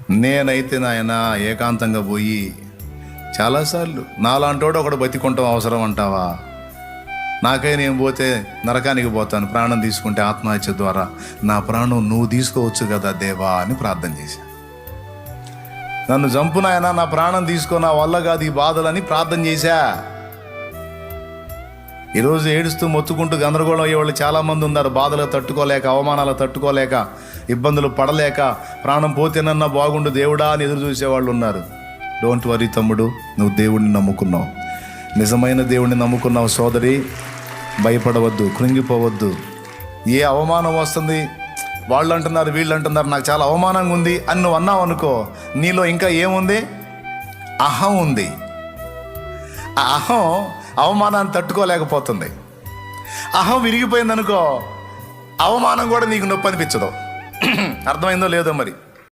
నేనైతే నాయన ఏకాంతంగా పోయి చాలాసార్లు నాలాంటోడు ఒకడు బతికుంటాం అవసరం అంటావా? నాకై నేను పోతే నరకానికి పోతాను, ప్రాణం తీసుకుంటే ఆత్మహత్య ద్వారా నా ప్రాణం నువ్వు తీసుకోవచ్చు కదా దేవా అని ప్రార్థన చేశా. నన్ను చంపు నాయనా, నా ప్రాణం తీసుకో, నా వల్ల కాదు ఈ బాధలని ప్రార్థన చేశా. ఈరోజు ఏడుస్తూ మొత్తుకుంటూ గందరగోళం అయ్యేవాళ్ళు చాలామంది ఉన్నారు. బాధలు తట్టుకోలేక, అవమానాలు తట్టుకోలేక, ఇబ్బందులు పడలేక ప్రాణం పోతేనన్నా బాగుండు దేవుడా అని ఎదురు చూసేవాళ్ళు ఉన్నారు. డోంట్ వరీ తమ్ముడు, నువ్వు దేవుడిని నమ్ముకున్నావు, నిజమైన దేవుడిని నమ్ముకున్నావు సోదరి. భయపడవద్దు, కృంగిపోవద్దు. ఏ అవమానం వస్తుంది, వాళ్ళు అంటున్నారు వీళ్ళు అంటున్నారు నాకు చాలా అవమానంగా ఉంది అని నువ్వు అన్నావు అనుకో, నీలో ఇంకా ఏముంది? అహం ఉంది. ఆ అహం అవమానాన్ని తట్టుకోలేకపోతుంది. అహం విరిగిపోయిందనుకో, అవమానం కూడా నీకు నొప్పి అనిపించదు. అర్థమైందో లేదో మరి.